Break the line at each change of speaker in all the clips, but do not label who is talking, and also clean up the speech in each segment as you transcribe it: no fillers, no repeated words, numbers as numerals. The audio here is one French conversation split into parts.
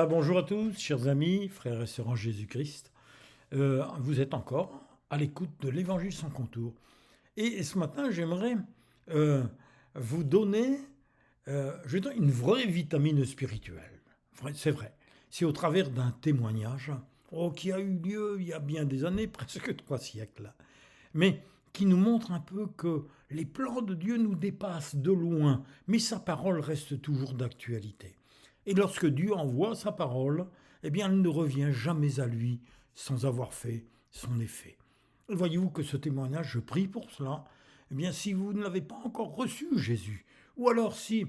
Voilà, bonjour à tous, chers amis, frères et sœurs en Jésus-Christ. Vous êtes encore à l'écoute de l'Évangile sans contour. Et ce matin, j'aimerais euh, vous donner une vraie vitamine spirituelle. C'est vrai. C'est au travers d'un témoignage qui a eu lieu il y a bien des années, presque 3 siècles, mais qui nous montre un peu que les plans de Dieu nous dépassent de loin, mais sa parole reste toujours d'actualité. Et lorsque Dieu envoie sa parole, eh bien, elle ne revient jamais à lui sans avoir fait son effet. Et voyez-vous que ce témoignage, je prie pour cela, eh bien, si vous ne l'avez pas encore reçu, Jésus, ou alors si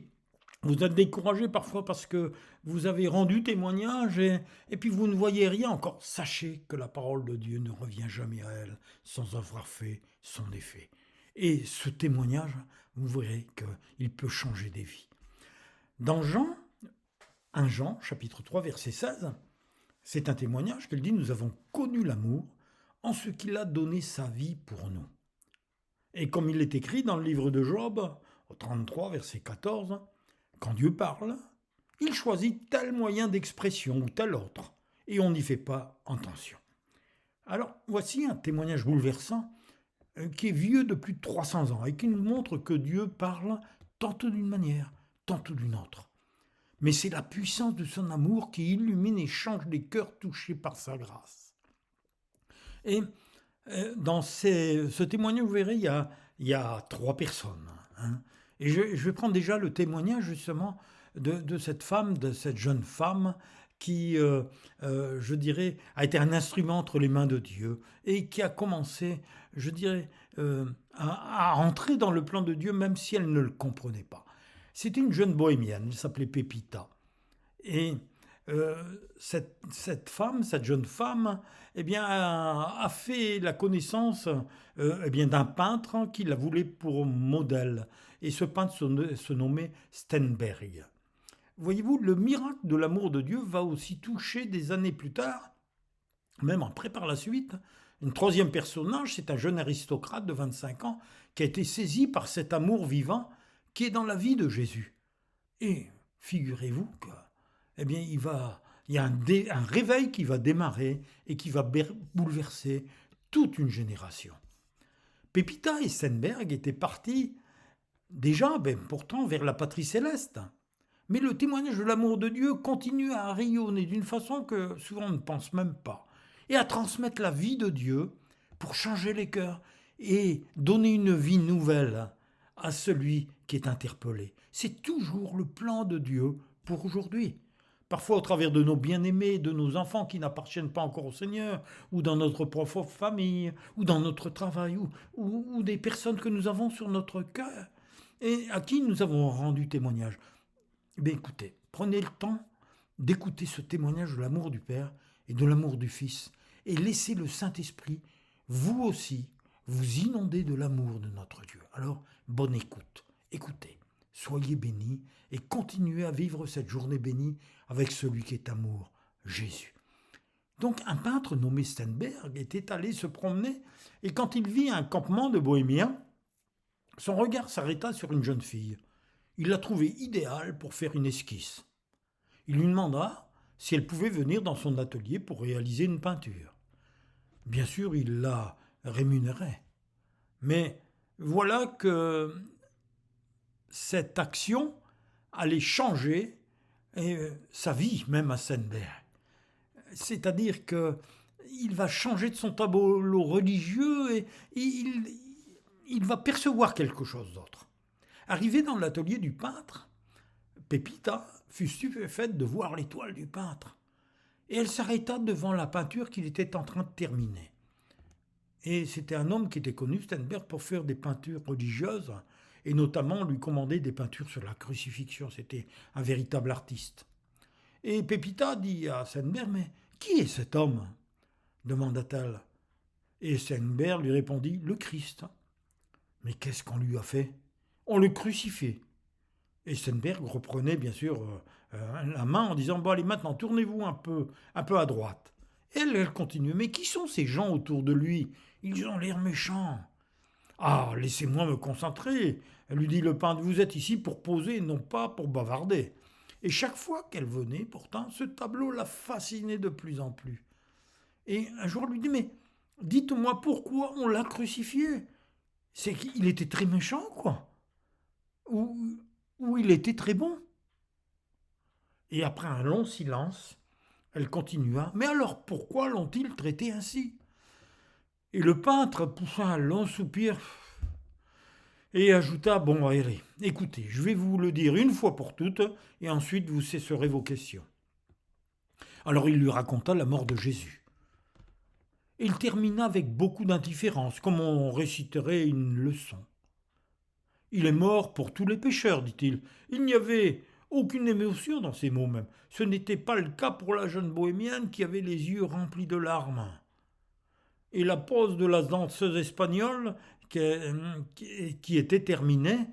vous êtes découragé parfois parce que vous avez rendu témoignage et puis vous ne voyez rien encore, sachez que la parole de Dieu ne revient jamais à elle sans avoir fait son effet. Et ce témoignage, vous verrez qu'il peut changer des vies. Dans 1 Jean, chapitre 3, verset 16, c'est un témoignage qu'elle dit « Nous avons connu l'amour en ce qu'il a donné sa vie pour nous ». Et comme il est écrit dans le livre de Job, au 33, verset 14, quand Dieu parle, il choisit tel moyen d'expression ou tel autre, et on n'y fait pas attention. Alors, voici un témoignage bouleversant qui est vieux de plus de 300 ans et qui nous montre que Dieu parle tantôt d'une manière, tantôt d'une autre. Mais c'est la puissance de son amour qui illumine et change les cœurs touchés par sa grâce. Et dans ce témoignage, vous verrez, il y a 3 personnes. Et je vais prendre déjà le témoignage justement de cette femme, de cette jeune femme qui, je dirais, a été un instrument entre les mains de Dieu et qui a commencé, je dirais, à entrer dans le plan de Dieu même si elle ne le comprenait pas. C'était une jeune bohémienne, elle s'appelait Pépita. Et cette femme, cette jeune femme, eh bien, a fait la connaissance eh bien, d'un peintre qui la voulait pour modèle. Et ce peintre se nommait Steinberg. Voyez-vous, le miracle de l'amour de Dieu va aussi toucher des années plus tard, même après par la suite. Une troisième personnage, c'est un jeune aristocrate de 25 ans qui a été saisi par cet amour vivant qui est dans la vie de Jésus. Et figurez-vous que, eh bien, il y a un réveil qui va démarrer et qui va bouleverser toute une génération. Pépita et Steinberg étaient partis déjà, pourtant, vers la patrie céleste. Mais le témoignage de l'amour de Dieu continue à rayonner d'une façon que souvent on ne pense même pas, et à transmettre la vie de Dieu pour changer les cœurs et donner une vie nouvelle à celui qui est interpellé. C'est toujours le plan de Dieu pour aujourd'hui. Parfois au travers de nos bien-aimés, de nos enfants qui n'appartiennent pas encore au Seigneur, ou dans notre propre famille, ou dans notre travail, ou des personnes que nous avons sur notre cœur, et à qui nous avons rendu témoignage. Eh bien écoutez, prenez le temps d'écouter ce témoignage de l'amour du Père et de l'amour du Fils, et laissez le Saint-Esprit, vous aussi, vous inonder de l'amour de notre Dieu. Alors, bonne écoute, écoutez, soyez bénis et continuez à vivre cette journée bénie avec celui qui est amour, Jésus. Donc un peintre nommé Steinberg était allé se promener et quand il vit un campement de bohémiens, son regard s'arrêta sur une jeune fille. Il la trouvait idéale pour faire une esquisse. Il lui demanda si elle pouvait venir dans son atelier pour réaliser une peinture. Bien sûr, il la rémunérait. Mais voilà que cette action allait changer sa vie, même à Steinberg. C'est-à-dire qu'il va changer de son tableau religieux et il va percevoir quelque chose d'autre. Arrivé dans l'atelier du peintre, Pépita fut stupéfaite de voir l'étoile du peintre. Et elle s'arrêta devant la peinture qu'il était en train de terminer. Et c'était un homme qui était connu, Steinberg, pour faire des peintures religieuses, et notamment lui commander des peintures sur la crucifixion. C'était un véritable artiste. Et Pépita dit à Steinberg, « Mais qui est cet homme ?» demanda-t-elle. Et Steinberg lui répondit, « Le Christ. » « Mais qu'est-ce qu'on lui a fait ?»« On le crucifiait. » Et Steinberg reprenait bien sûr la main en disant « Bon allez, maintenant tournez-vous un peu à droite. » Et elle continuait « Mais qui sont ces gens autour de lui ? Ils ont l'air méchants. »« Ah, laissez-moi me concentrer, lui dit le peintre, vous êtes ici pour poser, non pas pour bavarder. » Et chaque fois qu'elle venait, pourtant, ce tableau la fascinait de plus en plus. Et un jour, elle lui dit, mais dites-moi pourquoi on l'a crucifié. C'est qu'il était très méchant, quoi. Ou, ou il était très bon. Et après un long silence, elle continua, mais alors pourquoi l'ont-ils traité ainsi? Et le peintre poussa un long soupir et ajouta, bon, allez, écoutez, je vais vous le dire une fois pour toutes, et ensuite vous cesserez vos questions. Alors il lui raconta la mort de Jésus. Il termina avec beaucoup d'indifférence, comme on réciterait une leçon. Il est mort pour tous les pécheurs, dit-il. Il n'y avait aucune émotion dans ces mots même. Ce n'était pas le cas pour la jeune bohémienne qui avait les yeux remplis de larmes. Et la pose de la danseuse espagnole qui était terminée,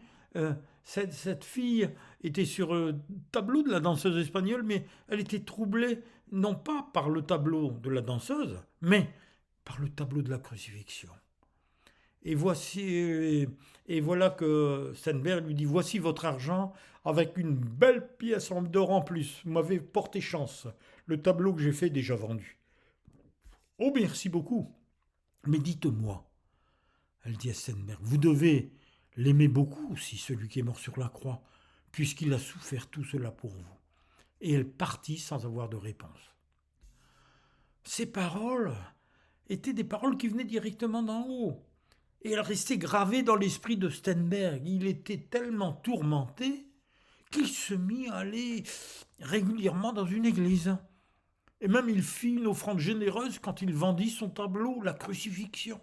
cette fille était sur le tableau de la danseuse espagnole, mais elle était troublée non pas par le tableau de la danseuse, mais par le tableau de la crucifixion. Et voilà que Steinberg lui dit, voici votre argent avec une belle pièce d'or en plus. Vous m'avez porté chance. Le tableau que j'ai fait est déjà vendu. Oh, merci beaucoup. Mais dites-moi, elle dit à Steinberg, vous devez l'aimer beaucoup aussi, celui qui est mort sur la croix, puisqu'il a souffert tout cela pour vous. Et elle partit sans avoir de réponse. Ces paroles étaient des paroles qui venaient directement d'en haut. Et elles restaient gravées dans l'esprit de Steinberg. Il était tellement tourmenté qu'il se mit à aller régulièrement dans une église. Et même il fit une offrande généreuse quand il vendit son tableau, la crucifixion.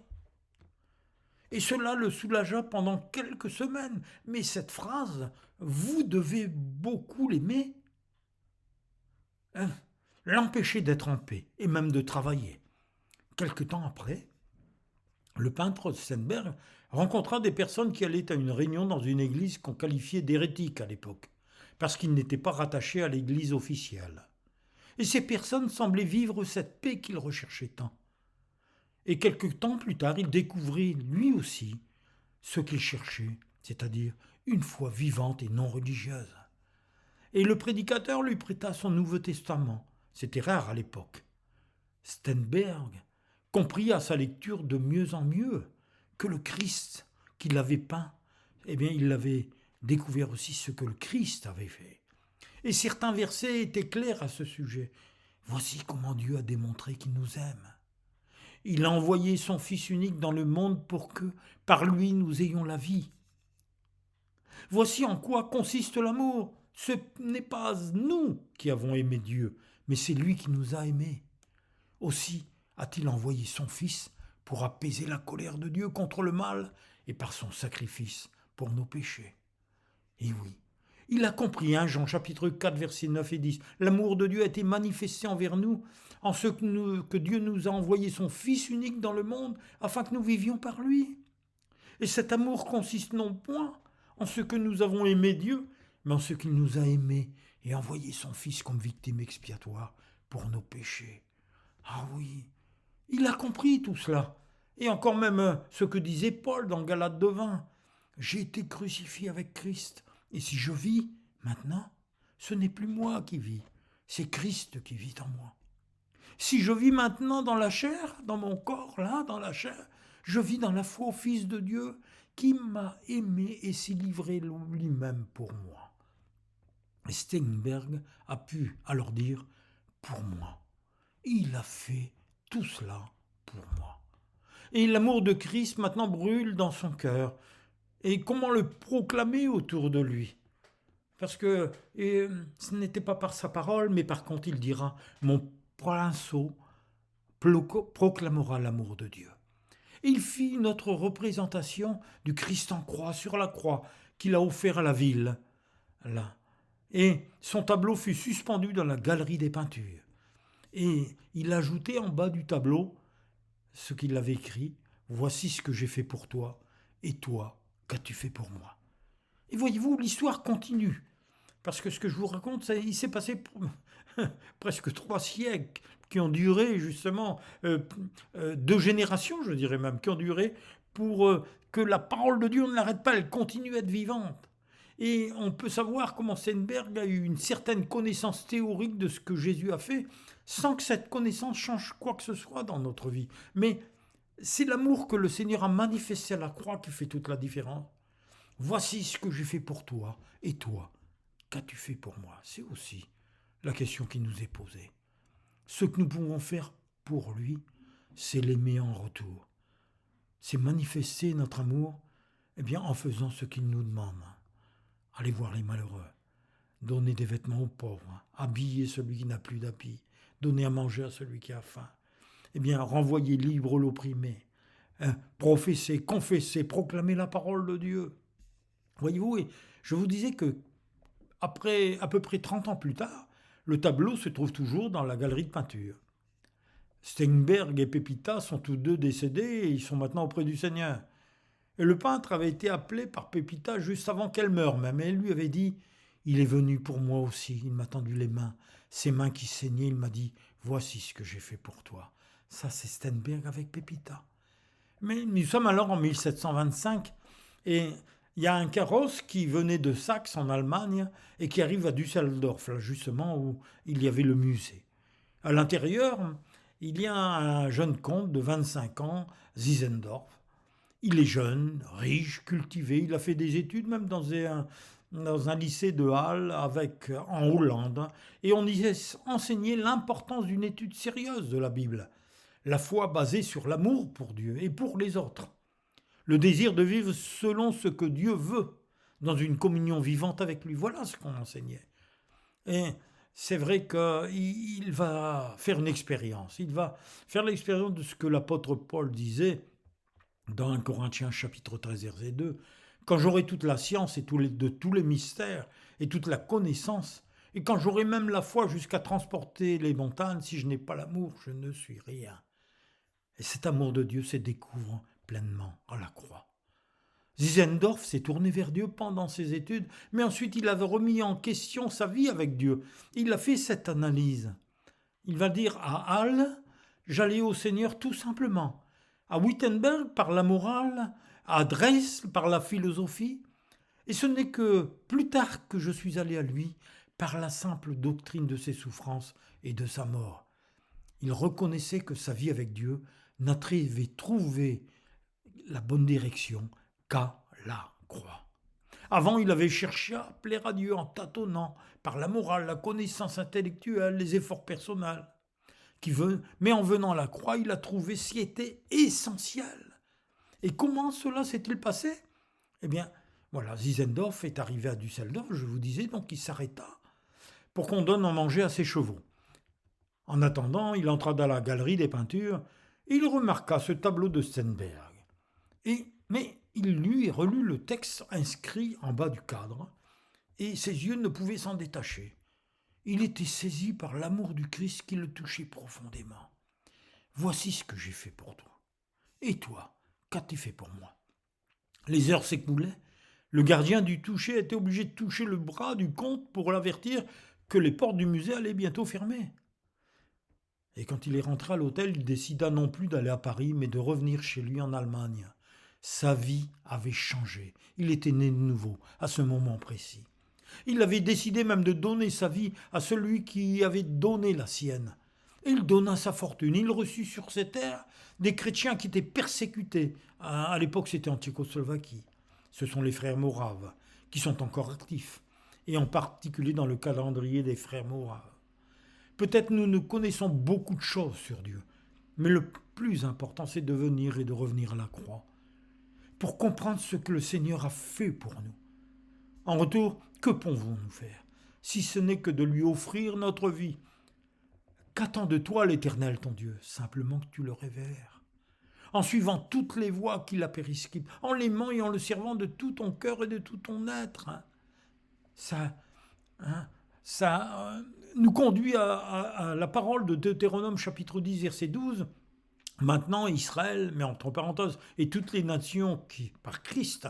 Et cela le soulagea pendant quelques semaines. Mais cette phrase, vous devez beaucoup l'aimer, l'empêchait d'être en paix et même de travailler. Quelque temps après, le peintre Steinberg rencontra des personnes qui allaient à une réunion dans une église qu'on qualifiait d'hérétique à l'époque, parce qu'ils n'étaient pas rattachés à l'église officielle. Et ces personnes semblaient vivre cette paix qu'il recherchait tant. Et quelque temps plus tard, il découvrit, lui aussi, ce qu'il cherchait, c'est-à-dire une foi vivante et non religieuse. Et le prédicateur lui prêta son Nouveau Testament. C'était rare à l'époque. Steinberg comprit à sa lecture de mieux en mieux que le Christ qu'il avait peint, eh bien, il avait découvert aussi ce que le Christ avait fait. Et certains versets étaient clairs à ce sujet. Voici comment Dieu a démontré qu'il nous aime. Il a envoyé son Fils unique dans le monde pour que, par lui, nous ayons la vie. Voici en quoi consiste l'amour. Ce n'est pas nous qui avons aimé Dieu, mais c'est lui qui nous a aimés. Aussi a-t-il envoyé son Fils pour apaiser la colère de Dieu contre le mal et par son sacrifice pour nos péchés. Et oui, il a compris, Jean chapitre 4, versets 9 et 10. L'amour de Dieu a été manifesté envers nous, en ce que Dieu nous a envoyé son Fils unique dans le monde, afin que nous vivions par lui. Et cet amour consiste non point en ce que nous avons aimé Dieu, mais en ce qu'il nous a aimés et envoyé son Fils comme victime expiatoire pour nos péchés. Ah oui, il a compris tout cela. Et encore même ce que disait Paul dans Galates 2:20. J'ai été crucifié avec Christ. Et si je vis maintenant, ce n'est plus moi qui vis, c'est Christ qui vit en moi. Si je vis maintenant dans la chair, dans mon corps, là, dans la chair, je vis dans la foi au Fils de Dieu qui m'a aimé et s'est livré lui-même pour moi. Et Steinberg a pu alors dire, pour moi. Il a fait tout cela pour moi. Et l'amour de Christ maintenant brûle dans son cœur. Et comment le proclamer autour de lui? Parce que ce n'était pas par sa parole, mais par contre il dira, mon pinceau proclamera l'amour de Dieu. Et il fit notre représentation du Christ en croix, sur la croix, qu'il a offert à la ville. Là. Et son tableau fut suspendu dans la galerie des peintures. Et il ajoutait en bas du tableau ce qu'il avait écrit, voici ce que j'ai fait pour toi, et toi, qu'as-tu fait pour moi? Et voyez-vous, l'histoire continue. Parce que ce que je vous raconte, il s'est passé presque 3 siècles qui ont duré justement, 2 générations, je dirais même, qui ont duré pour que la parole de Dieu ne l'arrête pas, elle continue à être vivante. Et on peut savoir comment Steinberg a eu une certaine connaissance théorique de ce que Jésus a fait, sans que cette connaissance change quoi que ce soit dans notre vie. Mais c'est l'amour que le Seigneur a manifesté à la croix qui fait toute la différence. Voici ce que j'ai fait pour toi, et toi, qu'as-tu fait pour moi? C'est aussi la question qui nous est posée. Ce que nous pouvons faire pour lui, c'est l'aimer en retour. C'est manifester notre amour en faisant ce qu'il nous demande. Aller voir les malheureux, donner des vêtements aux pauvres, habiller celui qui n'a plus d'habits, donner à manger à celui qui a faim. Renvoyer libre l'opprimé, professer, confesser, proclamer la parole de Dieu. Voyez-vous, et je vous disais que après à peu près 30 ans plus tard, le tableau se trouve toujours dans la galerie de peinture. Steinberg et Pepita sont tous deux décédés et ils sont maintenant auprès du Seigneur. Et le peintre avait été appelé par Pepita juste avant qu'elle meure même. Et elle lui avait dit « Il est venu pour moi aussi, il m'a tendu les mains. Ses mains qui saignaient, il m'a dit « Voici ce que j'ai fait pour toi. » Ça, c'est Steinberg avec Pepita. Mais nous sommes alors en 1725 et il y a un carrosse qui venait de Saxe en Allemagne et qui arrive à Düsseldorf, là justement où il y avait le musée. À l'intérieur, il y a un jeune comte de 25 ans, Zinzendorf. Il est jeune, riche, cultivé, il a fait des études même dans un lycée de Halle en Hollande, et on y a enseigné l'importance d'une étude sérieuse de la Bible, la foi basée sur l'amour pour Dieu et pour les autres, le désir de vivre selon ce que Dieu veut, dans une communion vivante avec lui. Voilà ce qu'on enseignait. Et c'est vrai qu'il va faire une expérience, il va faire l'expérience de ce que l'apôtre Paul disait dans 1 Corinthiens chapitre 13, verset 2, « Quand j'aurai toute la science de tous les mystères et toute la connaissance, et quand j'aurai même la foi jusqu'à transporter les montagnes, si je n'ai pas l'amour, je ne suis rien. » Et cet amour de Dieu se découvre pleinement à la croix. Zinzendorf s'est tourné vers Dieu pendant ses études, mais ensuite il avait remis en question sa vie avec Dieu. Il a fait cette analyse. Il va dire à Halle, « J'allais au Seigneur tout simplement. » À Wittenberg par la morale, à Dresde par la philosophie, et ce n'est que plus tard que je suis allé à lui par la simple doctrine de ses souffrances et de sa mort. Il reconnaissait que sa vie avec Dieu n'avait trouvé la bonne direction qu'à la croix. Avant, il avait cherché à plaire à Dieu en tâtonnant par la morale, la connaissance intellectuelle, les efforts personnels. Mais en venant à la croix, il a trouvé ce qui était essentiel. Et comment cela s'est-il passé? Zinzendorf est arrivé à Düsseldorf, je vous disais, donc il s'arrêta pour qu'on donne à manger à ses chevaux. En attendant, il entra dans la galerie des peintures et il remarqua ce tableau de Steinberg. Mais il lut et relut le texte inscrit en bas du cadre et ses yeux ne pouvaient s'en détacher. Il était saisi par l'amour du Christ qui le touchait profondément. Voici ce que j'ai fait pour toi. Et toi, qu'as-tu fait pour moi? Les heures s'écoulaient. Le gardien du toucher était obligé de toucher le bras du comte pour l'avertir que les portes du musée allaient bientôt fermer. Et quand il est rentré à l'hôtel, il décida non plus d'aller à Paris, mais de revenir chez lui en Allemagne. Sa vie avait changé. Il était né de nouveau, à ce moment précis. Il avait décidé même de donner sa vie à celui qui avait donné la sienne. Et il donna sa fortune. Il reçut sur ces terres des chrétiens qui étaient persécutés. À l'époque, c'était en Tchécoslovaquie. Ce sont les frères moraves, qui sont encore actifs, et en particulier dans le calendrier des frères moraves. Peut-être nous connaissons beaucoup de choses sur Dieu, mais le plus important, c'est de venir et de revenir à la croix, pour comprendre ce que le Seigneur a fait pour nous. En retour, que pouvons-nous faire, si ce n'est que de lui offrir notre vie? Qu'attend de toi l'Éternel ton Dieu? Simplement que tu le révères, en suivant toutes les voies qu'il a prescrites, en l'aimant et en le servant de tout ton cœur et de tout ton être. Ça nous conduit à la parole de Deutéronome chapitre 10, verset 12. Maintenant, Israël, mais entre parenthèses, et toutes les nations qui, par Christ,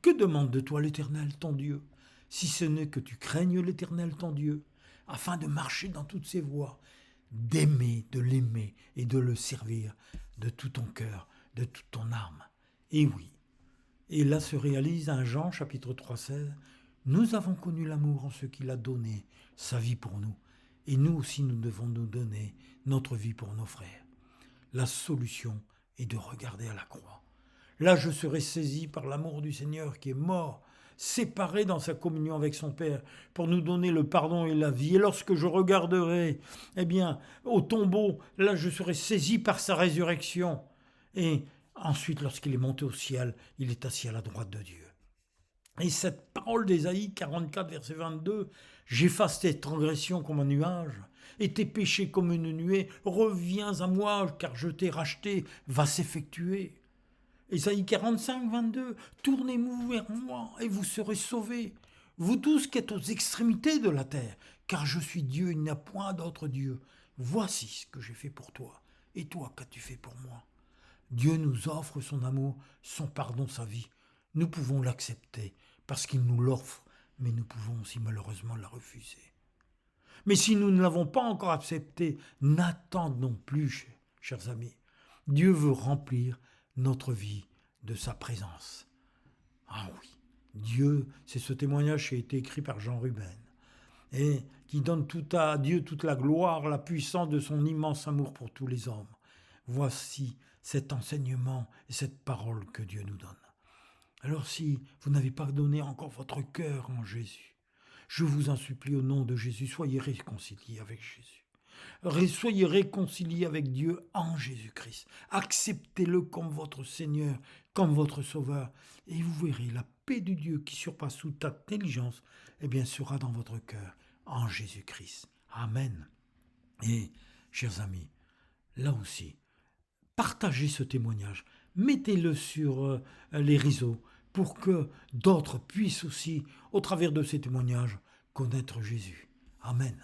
que demande de toi l'Éternel ton Dieu, si ce n'est que tu craignes l'Éternel ton Dieu, afin de marcher dans toutes ses voies, d'aimer, de l'aimer et de le servir de tout ton cœur, de toute ton âme. Et oui, et là se réalise un Jean chapitre 3, 16, Nous avons connu l'amour en ce qu'il a donné sa vie pour nous. Et nous aussi, nous devons nous donner notre vie pour nos frères. La solution est de regarder à la croix. Là, je serai saisi par l'amour du Seigneur qui est mort, séparé dans sa communion avec son Père, pour nous donner le pardon et la vie. Et lorsque je regarderai, au tombeau, là, je serai saisi par sa résurrection. Et ensuite, lorsqu'il est monté au ciel, il est assis à la droite de Dieu. Et cette parole d'Ésaïe 44, verset 22, « J'efface tes transgressions comme un nuage, et tes péchés comme une nuée. Reviens à moi, car je t'ai racheté, va s'effectuer. » Ésaïe 45, 22, « Tournez-vous vers moi, et vous serez sauvés, vous tous qui êtes aux extrémités de la terre, car je suis Dieu, il n'y a point d'autre Dieu. Voici ce que j'ai fait pour toi, et toi, qu'as-tu fait pour moi ?» Dieu nous offre son amour, son pardon, sa vie. Nous pouvons l'accepter parce qu'il nous l'offre, mais nous pouvons aussi malheureusement la refuser. Mais si nous ne l'avons pas encore accepté, n'attendons plus, chers amis. Dieu veut remplir notre vie de sa présence. Ah oui, Dieu, c'est ce témoignage qui a été écrit par Jean Ruben, et qui donne à Dieu toute la gloire, la puissance de son immense amour pour tous les hommes. Voici cet enseignement et cette parole que Dieu nous donne. Alors si vous n'avez pas donné encore votre cœur en Jésus, je vous en supplie au nom de Jésus, soyez réconciliés avec Jésus. Soyez réconciliés avec Dieu en Jésus-Christ. Acceptez-le comme votre Seigneur, comme votre Sauveur. Et vous verrez, la paix de Dieu qui surpasse toute intelligence, sera dans votre cœur en Jésus-Christ. Amen. Et, chers amis, là aussi, partagez ce témoignage, mettez-le sur les réseaux pour que d'autres puissent aussi, au travers de ces témoignages, connaître Jésus. Amen.